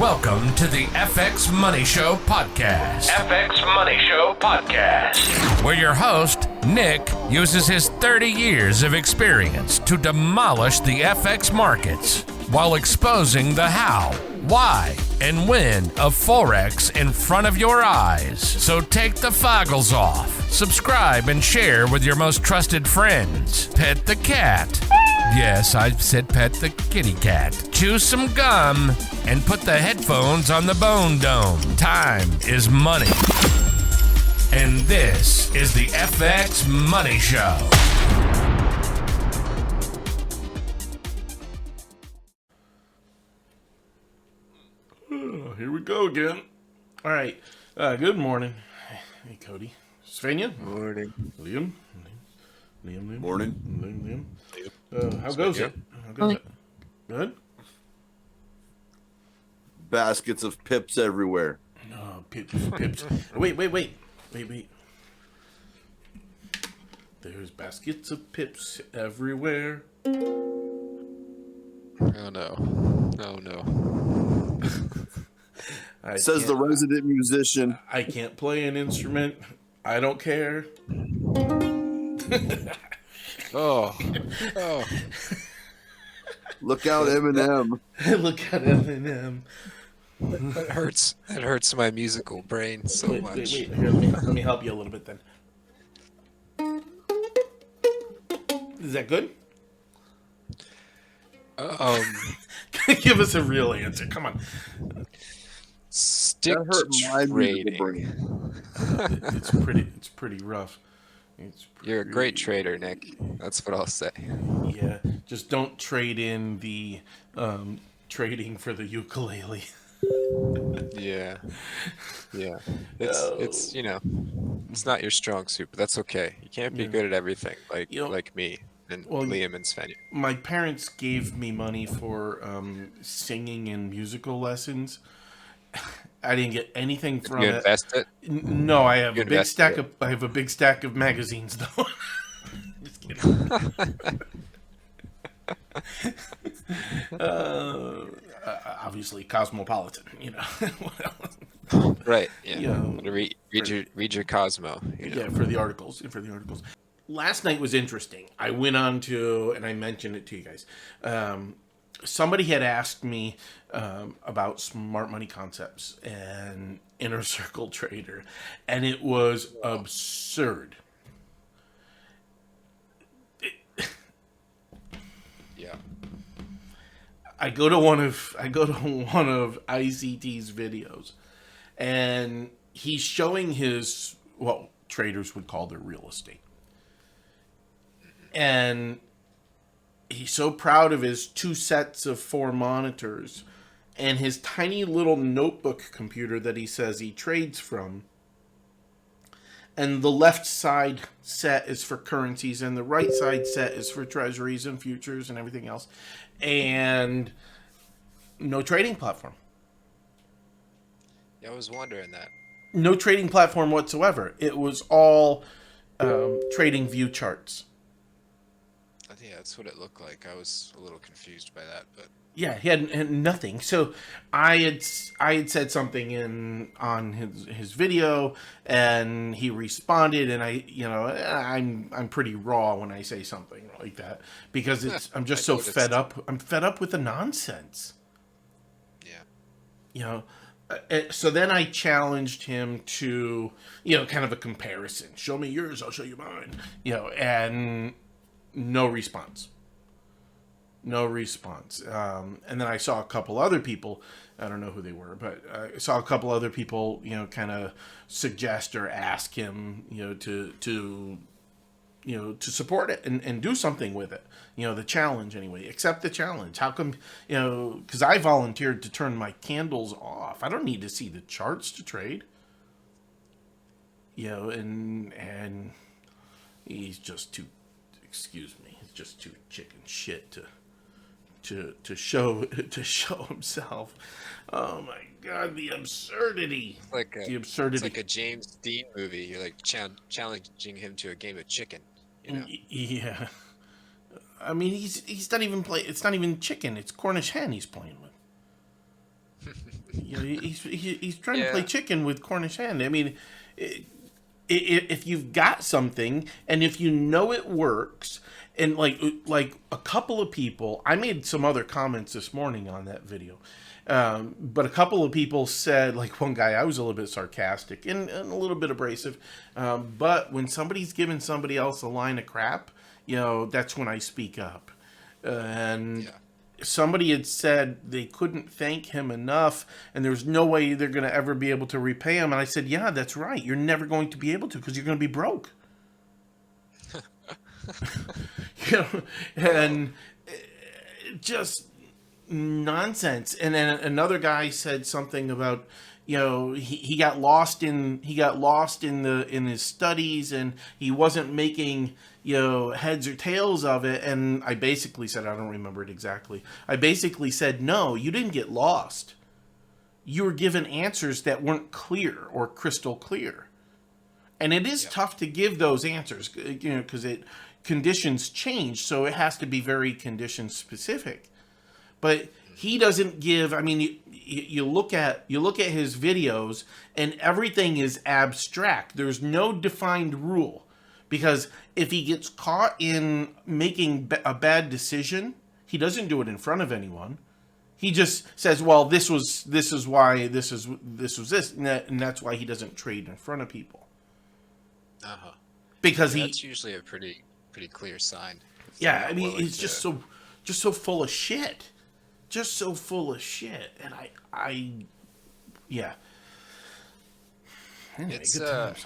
Welcome to the FX Money Show podcast. FX Money Show podcast. Where your host, Nick, uses his 30 years of experience to demolish the FX markets while exposing the how, why, and when of Forex in front of your eyes. So take the foggles off, subscribe, and share with your most trusted friends. Pet the cat. Yes, I said pet the kitty cat. Chew some gum and put the headphones on the bone dome. Time is money. And this is the FX Money Show. Here we go again. All right. Good morning. Hey, Cody. Svenja. Morning. Liam. Morning. Liam. How goes it? Good? Baskets of pips everywhere. Oh, pips. Wait. There's baskets of pips everywhere. Oh no. Says the resident musician. I can't play an instrument. I don't care. Oh. Look out, Eminem. Look at Eminem. That hurts. That hurts my musical brain so much. Wait. Here, let me help you a little bit then. Is that good? Give us a real answer. Come on. Stick That hurt my to musical trading. brain. It's pretty rough. You're a great trader, Nick. That's what I'll say. Yeah, just don't trade in the trading for the ukulele. Yeah. It's it's not your strong suit, but that's okay. You can't be good at everything like me and Liam and Svenja. My parents gave me money for singing and musical lessons. I didn't get anything from it. You invest it? No, I have a big stack of magazines though. Just kidding. Obviously cosmopolitan, What else? Right. Yeah. Read your Cosmo. Yeah, for the articles. Last night was interesting. I went on to, and I mentioned it to you guys. Somebody had asked me about smart money concepts and inner circle trader, and it was absurd. Yeah. I go to one of ICT's videos, and he's showing his what traders would call their real estate, and he's so proud of his 2 sets of 4 monitors and his tiny little notebook computer that he says he trades from. And the left side set is for currencies and the right side set is for treasuries and futures and everything else. And no trading platform. Yeah, I was wondering that. No trading platform whatsoever. It was all trading view charts. Yeah, that's what it looked like. I was a little confused by that, but yeah, he had nothing. So I had said something on his video, and he responded, and I'm pretty raw when I say something like that because I'm just so fed up. I'm fed up with the nonsense. Yeah. So then I challenged him to kind of a comparison. Show me yours, I'll show you mine. And no response. And then I saw a couple other people, I don't know who they were, but I saw a couple other people, kind of suggest or ask him, to support it and do something with it. The challenge anyway. Accept the challenge. How come, because I volunteered to turn my candles off. I don't need to see the charts to trade. And he's just too, excuse me, he's just too chicken shit to show himself. Oh my God, the absurdity! It's like a James Dean movie. You're like challenging him to a game of chicken. Yeah, I mean, he's not even playing. It's not even chicken. It's Cornish hen he's playing with. he's trying to play chicken with Cornish hen. I mean, if you've got something and if you know it works, and like a couple of people, I made some other comments this morning on that video. But a couple of people said, like one guy, I was a little bit sarcastic and a little bit abrasive. But when somebody's giving somebody else a line of crap, that's when I speak up. And somebody had said they couldn't thank him enough and there's no way they're going to ever be able to repay him. And I said, yeah, that's right. You're never going to be able to because you're going to be broke. And just nonsense. And then another guy said something about, he got lost in his studies and he wasn't making heads or tails of it. And I basically said, I don't remember it exactly. I basically said, no, you didn't get lost. You were given answers that weren't clear or crystal clear. And it is tough to give those answers, because conditions change, so it has to be very condition specific. But he doesn't give. I mean, you look at his videos, and everything is abstract. There's no defined rule, because if he gets caught in making a bad decision, he doesn't do it in front of anyone. He just says, "Well, this is why this was this," and that's why he doesn't trade in front of people. Because that's usually a pretty clear sign. Yeah, I mean, he's just so full of shit. Just so full of shit. And I anyway,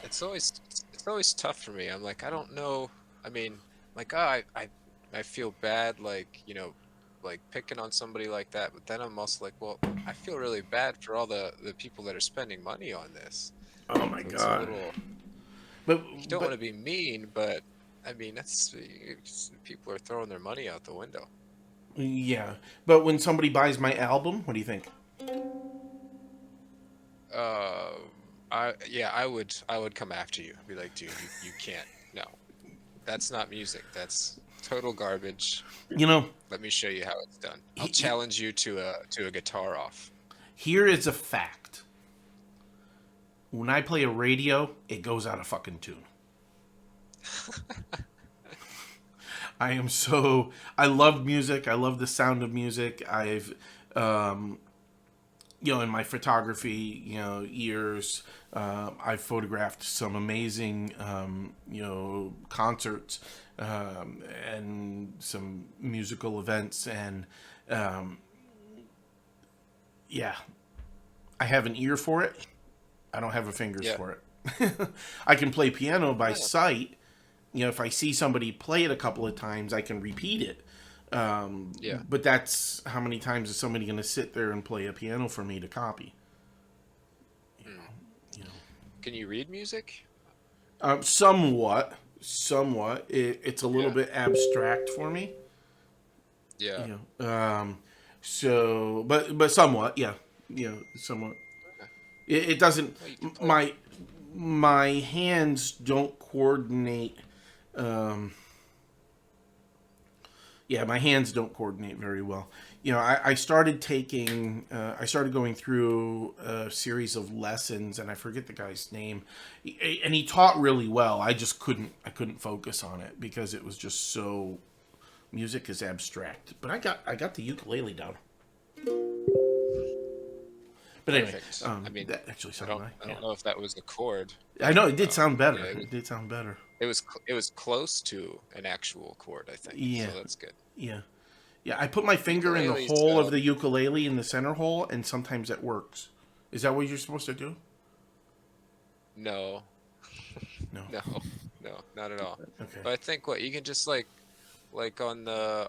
it's always tough for me. I'm like, I don't know. I mean, like, I feel bad, like, like picking on somebody like that, but then I'm also like, well, I feel really bad for all the people that are spending money on this. Oh my God. But you don't want to be mean, but I mean, people are throwing their money out the window. Yeah, but when somebody buys my album, what do you think? I would come after you. I'd be like, dude, you can't. No, that's not music. That's total garbage. Let me show you how it's done. I'll challenge you to a guitar off. Here is a fact. When I play a radio, it goes out of fucking tune. I love music. I love the sound of music. I've, in my photography, years, I've photographed some amazing, concerts, and some musical events. And, I have an ear for it. I don't have a fingers for it. I can play piano by sight. If I see somebody play it a couple of times, I can repeat it. But that's how many times is somebody going to sit there and play a piano for me to copy? Can you read music? Somewhat. It's a little bit abstract for me. Yeah. But somewhat. Yeah. Somewhat. It doesn't. My hands don't coordinate. My hands don't coordinate very well. I started going through a series of lessons, and I forget the guy's name, and he taught really well. I couldn't focus on it because it was just so, music is abstract. But I got the ukulele down. But anyway, I mean, that actually sounded nice. I don't know if that was a chord. I know it did sound better. It did sound better. It was close to an actual chord, I think. Yeah. So that's good. Yeah. I put my finger in the hole of the ukulele in the center hole, and sometimes it works. Is that what you're supposed to do? No. No, not at all. Okay. But I think you can just like on the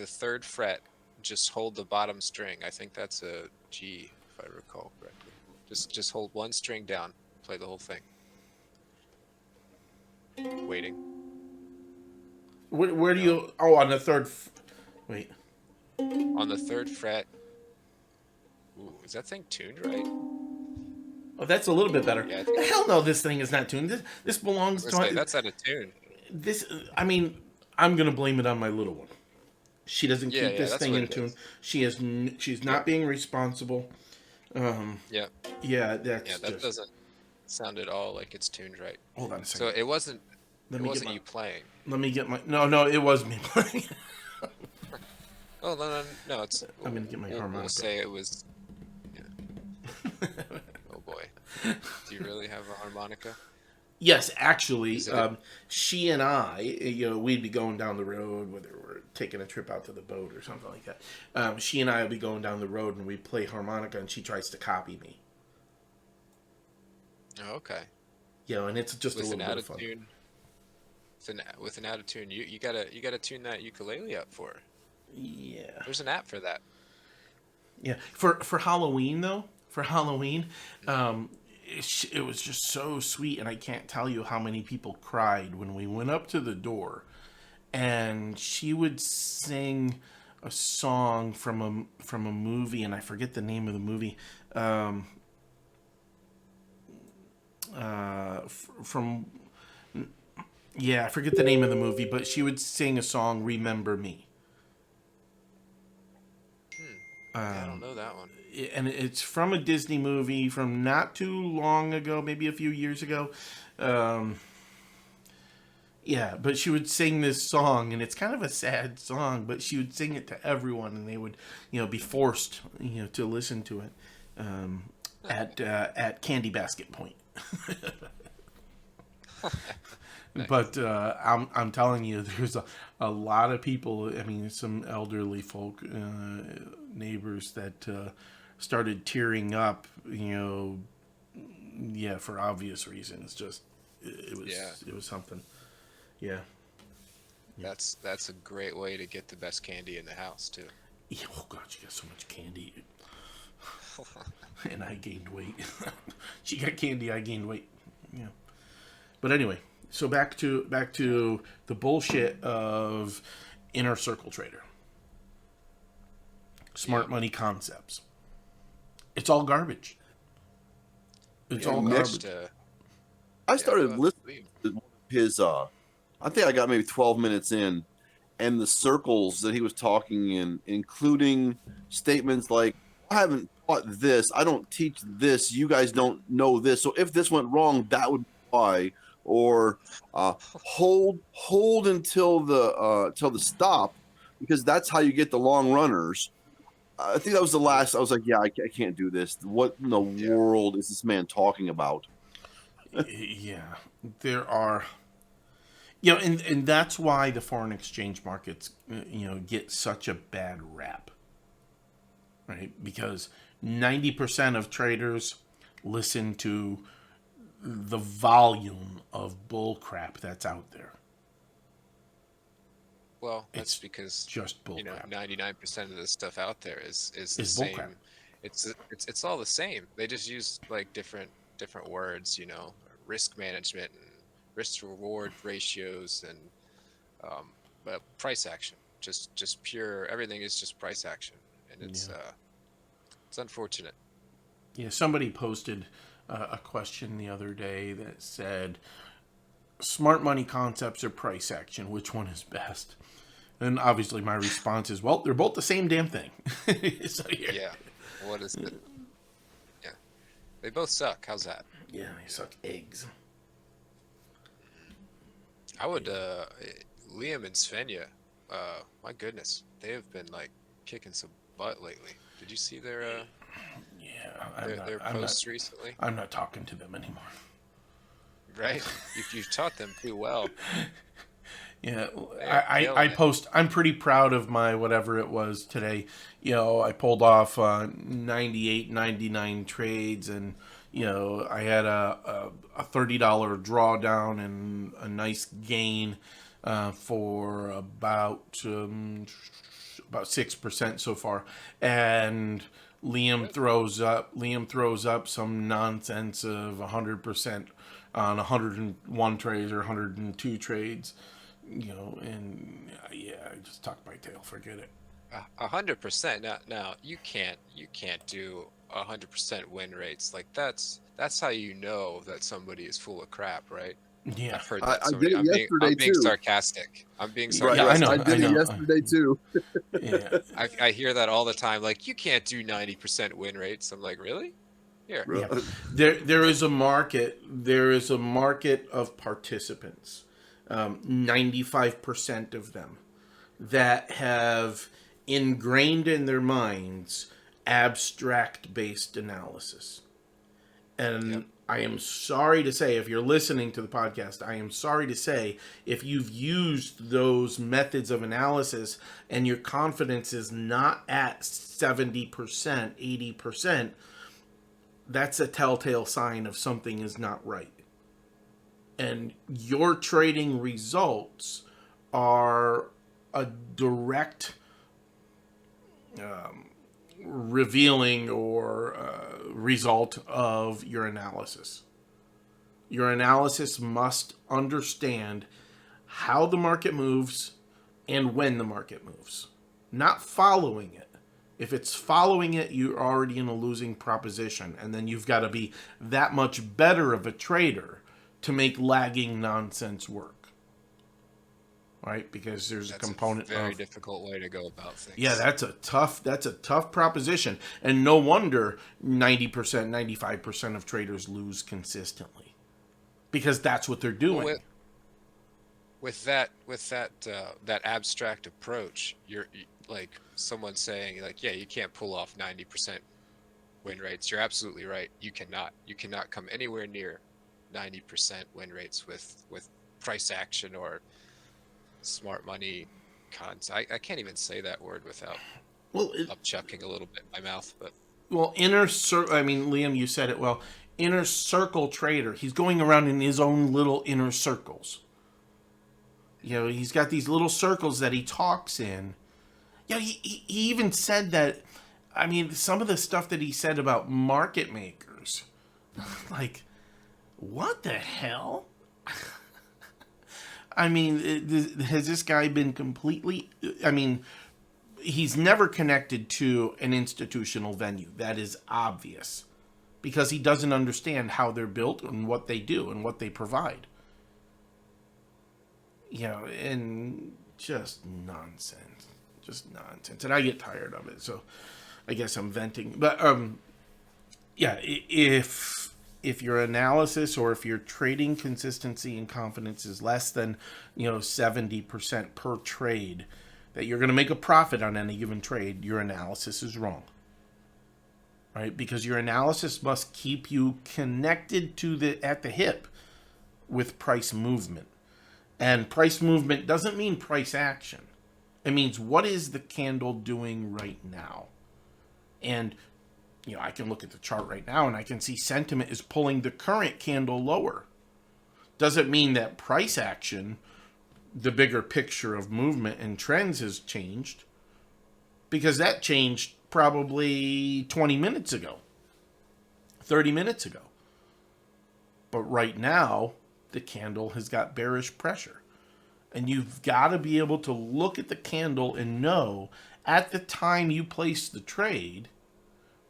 third fret, just hold the bottom string. I think that's a G, if I recall correctly. Just hold one string down, play the whole thing. Waiting. Where do you? Oh, on the third. Wait. On the third fret. Ooh, is that thing tuned right? Oh, that's a little bit better. Yeah, hell no, this thing is not tuned. This belongs to. That's out of tune. I'm gonna blame it on my little one. She doesn't keep this thing in tune. She's not being responsible. Yeah. Yeah, that's Yeah, that just. doesn't sound at all like it's tuned right. Hold on a So second. it wasn't Let it me get wasn't my. you playing. Let me get my. No, it was me playing. Oh no, it's I'm gonna get my we'll harmonica. say it was. Yeah. Oh boy, do you really have a harmonica? Yes, actually, Is it? she and I, we'd be going down the road, whether we're taking a trip out to the boat or something like that. She and I would be going down the road and we play harmonica, and she tries to copy me. Oh, okay. And it's just a With an little bit of fun. attitude, with an attitude, you gotta tune that ukulele up for her. Yeah, There's an app for that. yeah. For Halloween though, it was just so sweet, and I can't tell you how many people cried when we went up to the door, and she would sing a song from a movie, and I forget the name of the movie. From Yeah, I forget the name of the movie, but she would sing a song, "Remember Me," Yeah, I don't know that one. and it's from a Disney movie from not too long ago, maybe a few years ago. Um, yeah, but she would sing this song, and it's kind of a sad song, but she would sing it to everyone, and they would, be forced, to listen to it at Candy Basket Point. Nice. But I'm telling you, there's a lot of people. I mean, some elderly folk, neighbors that started tearing up. Yeah, for obvious reasons. Just Yeah, it was something. Yeah. that's a great way to get the best candy in the house too. Yeah. Oh God, she got so much candy, and I gained weight. She got candy, I gained weight. Yeah. But anyway, so back to the bullshit of inner circle trader, smart Yeah. money concepts. It's all garbage. It's Yeah, all we Next, garbage. watched. I Yeah, go started ahead, listening Liam. to his. I think I got maybe 12 minutes in, and the circles that he was talking in, including statements like, "I haven't taught this. I don't teach this. You guys don't know this. So if this went wrong, that would be why." Or hold until the stop, because that's how you get the long runners. I think that was the Yeah, last. I was like, yeah, I can't do this. What in the yeah, world is this man talking about? Yeah, there are. And that's why the foreign exchange markets, get such a bad rap, right? Because 90% of traders listen to the volume of bull crap that's out there. well, that's It's because just bull crap. 99% of the stuff out there is the Is bull crap. same. It's all the same. They just use like different words, risk management and risk to reward ratios and but price action. Just pure everything is just price action, and Yeah. it's unfortunate. Yeah. Somebody posted a question the other day that said, "Smart money concepts or price action? Which one is best?" And obviously, my response is, "Well, they're both the same damn thing." So Yeah. What is it? Yeah. They both suck. How's that? yeah, they suck eggs. I would Liam and Svenja, my goodness, they have been like kicking some butt lately. Did you see Yeah, their posts recently? I'm not talking to them anymore. Right? You've taught them too well. Yeah, They are I killing it. post. I'm pretty proud of my whatever it was today. I pulled off 98, 99 trades, and I had a $30 drawdown and a nice gain for about 6% so far. And Good. Liam throws up some nonsense of 100% on 101 trades or 102 trades. And yeah, I just tucked my tail. Forget it. 100%. Now you can't do 100% win rates. Like that's how you know that somebody is full of crap, right? Yeah. I've heard I, that I so did many. it yesterday I'm being too. sarcastic. I'm being Right, Yeah, I right. know. sarcastic. I I did it know. yesterday too. Yeah. I hear that all the time. Like, you can't do 90% win rates. I'm like, really? Here. Yeah. There is a market. There is a market of participants. 95% of them that have ingrained in their minds abstract based analysis. Yep. And I am sorry to say, if you're listening to the podcast, I am sorry to say, if you've used those methods of analysis and your confidence is not at 70%, 80%, that's a telltale sign of something is not right. And your trading results are a direct revealing or result of your analysis. Your analysis must understand how the market moves and when the market moves, not following it. If it's following it, you're already in a losing proposition, and then you've got to be that much better of a trader to make lagging nonsense work. Right? Because there's a component a very of difficult way to go about things. yeah, that's a tough proposition. And no wonder 90%, 95% of traders lose consistently. Because that's what they're doing. Well, that abstract approach, like someone saying like, yeah, you can't pull off 90% win rates. You're absolutely right. You cannot come anywhere near 90% win rates with price action or smart money cons. I can't even say that word without upchucking a little bit in my mouth. But inner circle, I mean, Liam, you said it well. Inner circle trader. He's going around in his own little inner circles. You know, he's got these little circles that he talks in. Yeah, he even said that, I mean, some of the stuff that he said about market makers, like, what the hell? I mean, has this guy been completely, I mean, he's never connected to an institutional venue. That is obvious. Because he doesn't understand how they're built and what they do and what they provide. You know, and just nonsense. Just nonsense. And I get tired of it, so I guess I'm venting. But, yeah, if your analysis or if your trading consistency and confidence is less than, 70% per trade, that you're going to make a profit on any given trade, your analysis is wrong. Right? Because your analysis must keep you connected to at the hip with price movement. And price movement doesn't mean price action. It means what is the candle doing right now? And, I can look at the chart right now and I can see sentiment is pulling the current candle lower. Doesn't mean that price action, the bigger picture of movement and trends, has changed. Because that changed probably 20 minutes ago, 30 minutes ago. But right now, the candle has got bearish pressure. And you've got to be able to look at the candle and know at the time you place the trade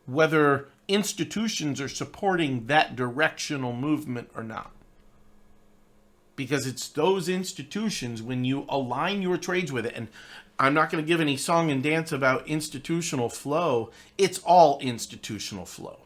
whether institutions are supporting that directional movement or not. Because it's those institutions, when you align your trades with it, and I'm not going to give any song and dance about institutional flow, it's all institutional flow.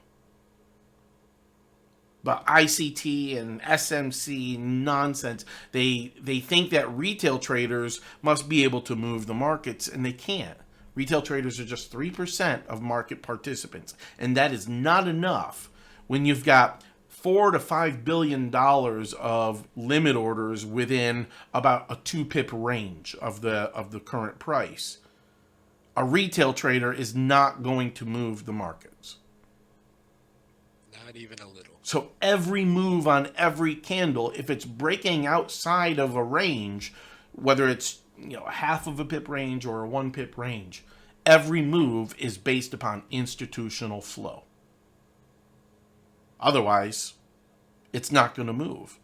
But ICT and SMC nonsense, they think that retail traders must be able to move the markets, and they can't. Retail traders are just 3% of market participants, and that is not enough when you've got $4 to $5 billion of limit orders within about a 2-pip range of the current price. A retail trader is not going to move the markets. not even a little. So every move on every candle, if it's breaking outside of a range, whether it's a half of a pip range or a 1-pip range, every move is based upon institutional flow. Otherwise, it's not going to move.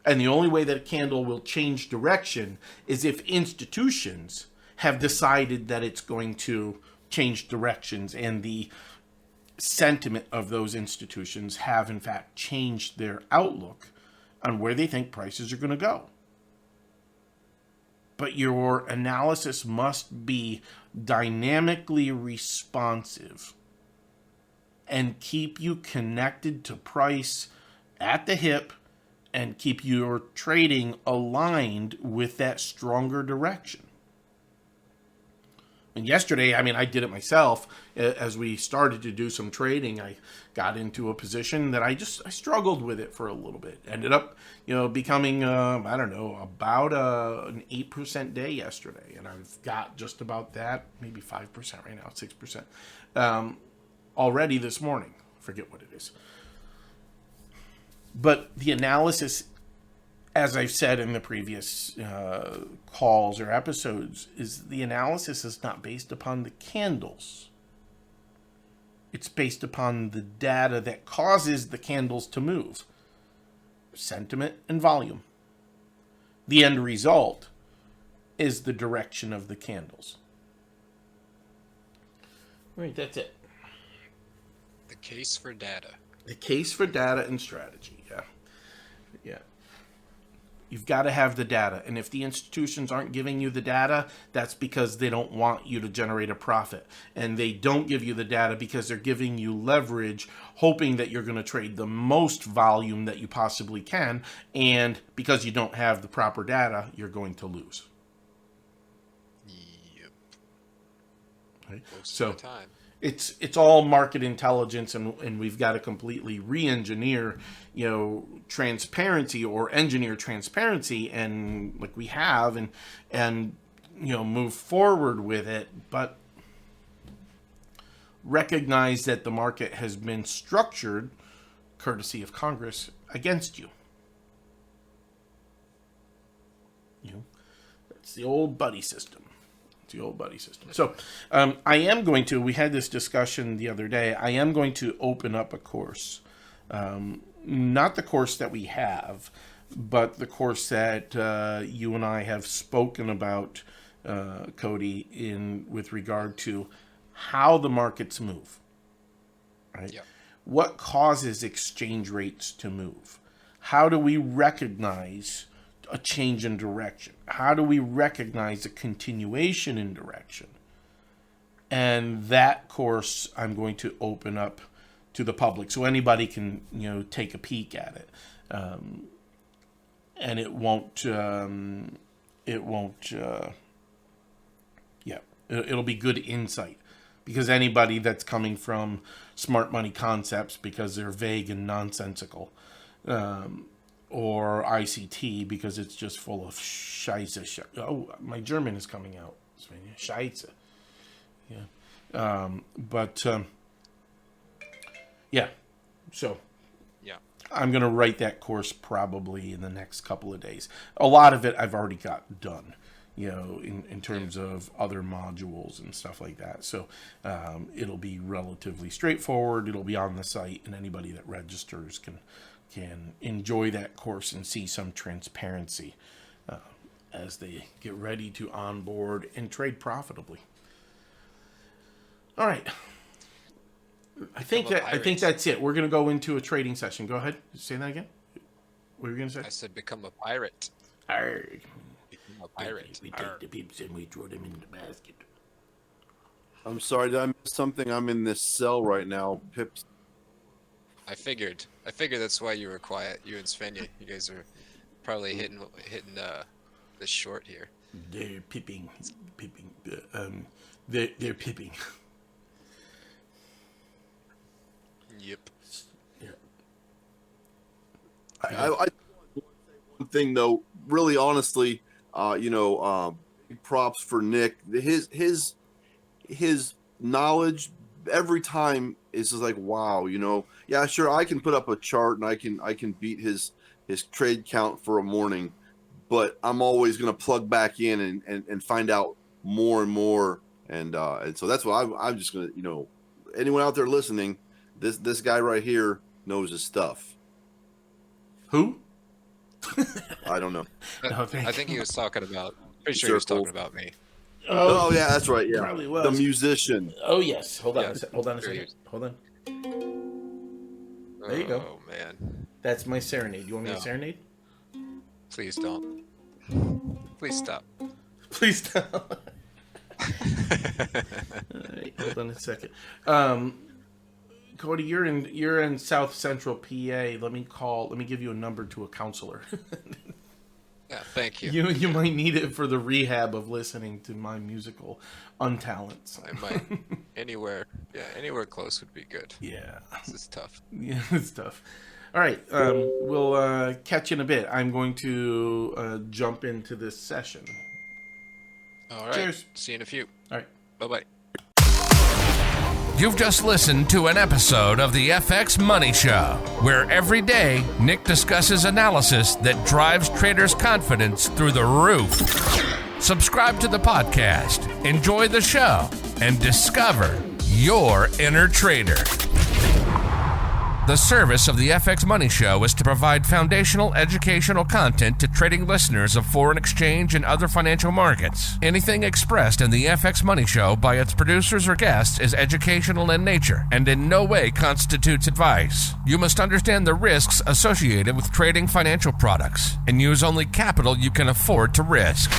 And the only way that a candle will change direction is if institutions have decided that it's going to change directions, and the sentiment of those institutions have in fact changed their outlook on where they think prices are going to go. But your analysis must be dynamically responsive and keep you connected to price at the hip and keep your trading aligned with that stronger direction. And yesterday, I did it myself. As we started to do some trading, I got into a position that I struggled with it for a little bit. Ended up, becoming, about an 8% day yesterday. And I've got just about that, maybe 5% right now, 6%, already this morning. Forget what it is. But the analysis, as I've said in the previous calls or episodes, is the analysis is not based upon the candles. It's based upon the data that causes the candles to move. Sentiment and volume. The end result is the direction of the candles. Right, that's it. The case for data. The case for data and strategy, yeah. Yeah. You've got to have the data. And if the institutions aren't giving you the data, that's because they don't want you to generate a profit. And they don't give you the data because they're giving you leverage, hoping that you're going to trade the most volume that you possibly can. And because you don't have the proper data, you're going to lose. Yep. Right? Most So of the time. it's all market intelligence, and we've got to completely re-engineer, transparency, or engineer transparency, and like we have, and move forward with it, but recognize that the market has been structured, courtesy of Congress, against you. It's the old buddy system. The old buddy system. So I am going to, we had this discussion the other day, I am going to open up a course. Not the course that we have, but the course that you and I have spoken about, Cody, with regard to how the markets move. Right? Yep. What causes exchange rates to move? How do we recognize a change in direction? How do we recognize a continuation in direction? And that course I'm going to open up to the public so anybody can take a peek at it, and it'll be good insight, because anybody that's coming from smart money concepts because they're vague and nonsensical, or ICT because it's just full of Scheiße. Oh, my German is coming out. Scheiße. Yeah. Yeah. So Yeah. I'm going to write that course probably in the next couple of days. A lot of it I've already got done, in terms of other modules and stuff like that. So it'll be relatively straightforward. It'll be on the site, and anybody that registers can enjoy that course and see some transparency as they get ready to onboard and trade profitably. All right. I think that's it. We're going to go into a trading session. Go ahead. Say that again. What were you going to say? I said become a pirate. Arrgh. Become a pirate. We take the peeps and we throw them in the basket. I'm sorry, did I miss something? I'm in this cell right now. Pips. I figured that's why you were quiet. You and Svenja, you guys are probably hitting the short here. They're pipping. They're pipping. Yep. Yeah. I one thing though, really honestly, props for Nick. His knowledge every time is just like, wow, yeah, sure, I can put up a chart and I can beat his trade count for a morning, but I'm always gonna plug back in and find out more and more, and so that's what I'm just gonna, anyone out there listening, this guy right here knows his stuff. Who? I don't know. No, I think he was talking about. Pretty sure he was talking about me. Oh yeah, that's right. Yeah, Probably was. the musician. Oh yes. Hold on. Yeah, Hold on a sure second. Hold on. There you go. Oh man. That's my serenade. You want me to No. serenade? Please don't. Please stop. Please don't. All right, hold on a second. Cody, you're in South Central PA. Let me give you a number to a counselor. Yeah, thank you. You might need it for the rehab of listening to my musical untalents. I might. Anywhere close would be good. Yeah. This is tough. Yeah, it's tough. All right, we'll catch you in a bit. I'm going to jump into this session. All right. Cheers. See you in a few. All right. Bye-bye. You've just listened to an episode of the FX Money Show, where every day Nick discusses analysis that drives traders' confidence through the roof. Subscribe to the podcast, enjoy the show, and discover your inner trader. The service of the FX Money Show is to provide foundational educational content to trading listeners of foreign exchange and other financial markets. Anything expressed in the FX Money Show by its producers or guests is educational in nature and in no way constitutes advice. You must understand the risks associated with trading financial products and use only capital you can afford to risk.